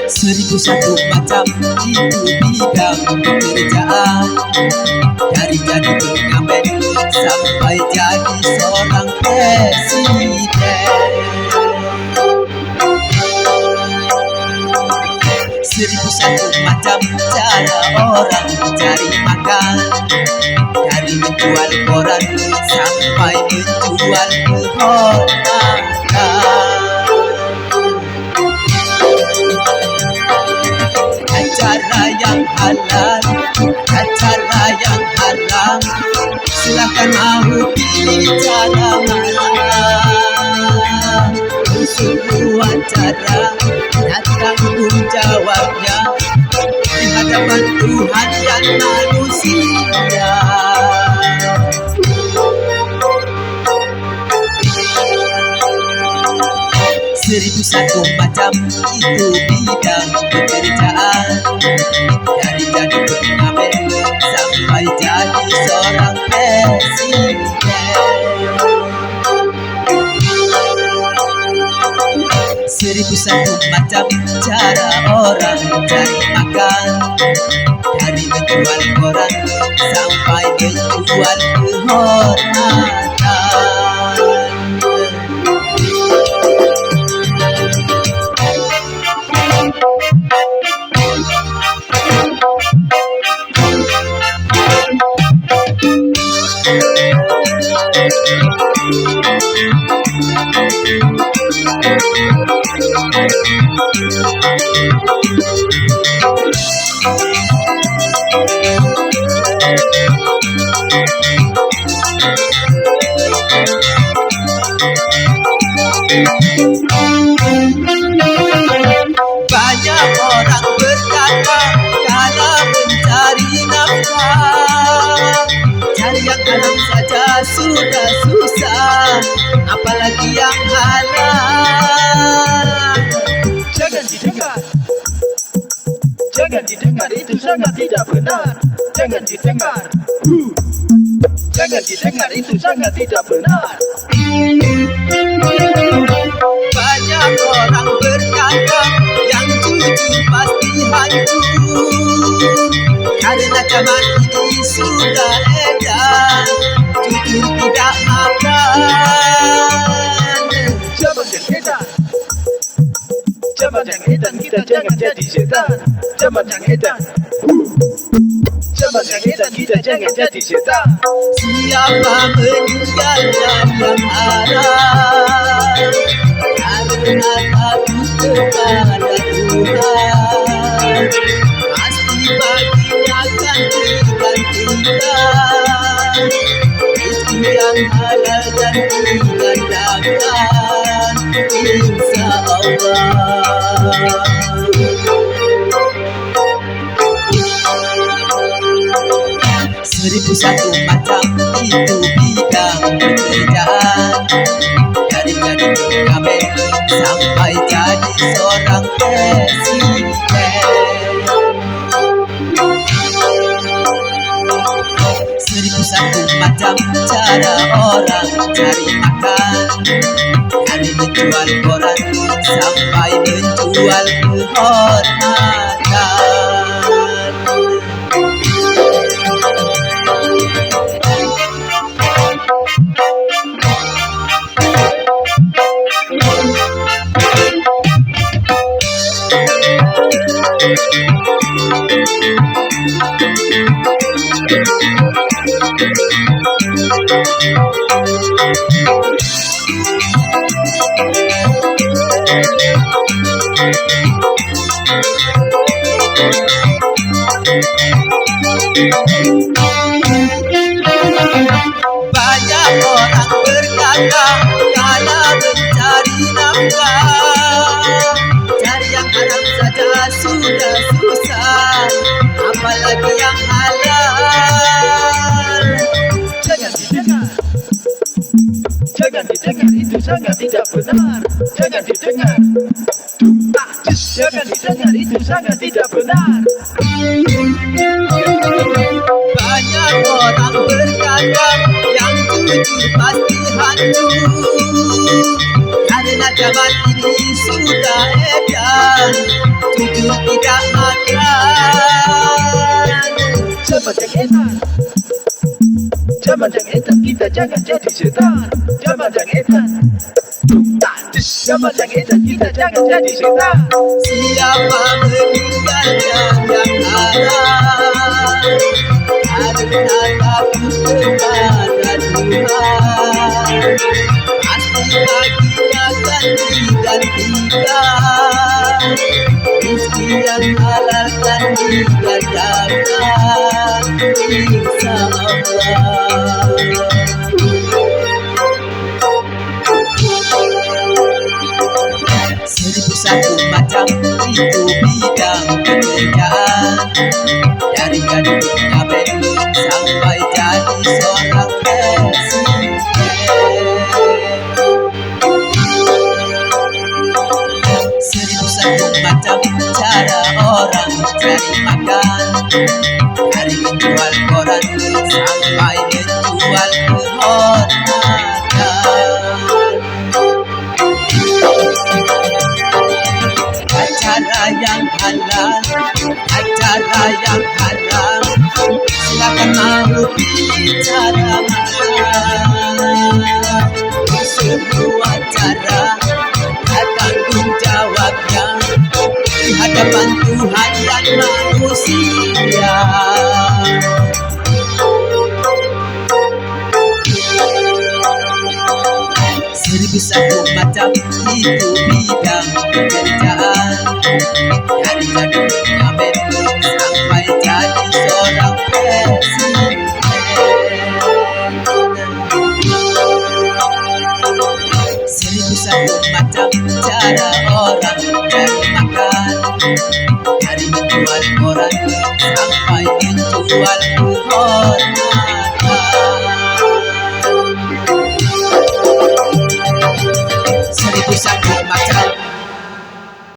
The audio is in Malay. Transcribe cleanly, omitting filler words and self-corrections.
Seribu satu macam itu bidang pekerjaan, dari jadi pengamen sampai jadi seorang presiden. Seribu satu macam cara orang cari makan, dari menjual koran sampai menjual kehormatan. Cara yang halal, cara yang haram, silakan mau pilih cara mana. Semua cara dan tanggung jawabnya di hadapan Tuhan dan manusia. Seribu satu macam itu bidang pekerjaan, dari jadi pengamen sampai jadi seorang presiden. Seribu satu macam cara orang cari makan, dari menjual koran sampai menjual kehormatan. Banyak orang berkata kalau mencari nafkah, cari yang halal saja sudah susah, apalagi yang halal. Jangan didengar, jangan didengar, itu sangat tidak benar. Jangan didengar, jangan didengar, itu sangat tidak benar. Banyak orang berkata yang jujur pasti hancur, karena zaman ini sudah edan jujur tidak makan. Zaman yang edan, zaman yang edan, kita jangan jadi setan. Zaman yang edan, zaman yang edan, kita jangan jadi setan. Siapa meninggalkan yang haram karena takut kepada Tuhan, pasti baginya akan digantikan rezeki yang halal dan digandakan, insya Allah. Seribu satu macam itu bidang pekerjaan, dari jadi pengamen sampai jadi seorang presiden. Seribu satu macam cara orang cari makan, dari menjual koran sampai menjual kehormatan. Banyak orang berkata kalau mencari nafkah, cari yang haram saja sudah susah, apalagi yang halal. Jangan didengar, jangan didengar, itu sangat tidak benar. Jangan didengar, jangan didengar, itu sangat tidak benar. Banyak orang berkata pasti hancur, karena zaman ini sudah edan, jujur tidak makan. Zaman yang edan, zaman yang edan, kita jangan jadi setan. Zaman yang edan, zaman yang edan, kita jangan jadi setan. Siapa meninggal jangan harap, karena takut kepada Tuhan, pasti baginya akan digantikan, rezeki yang halal akan digandakan, insya Allah. Seribu satu macam itu bidang pekerjaan, dari gadisnya belum sampai jadi seorang presiden. Seribu satu macam cara orang cari makan, dari menjual koran sampai menjual kehormatan. Acara yang halal, acara yang haram, silakan mau pilih cara mana. Semua cara tanggung jawabnya di hadapan Tuhan dan manusia. Seribu satu macam itu bidang pekerjaan, dari gadisnya belum sampai jadi seorang presiden. Seribu satu macam cara orang cari makan, dari menjual koran sampai menjual kehormatan.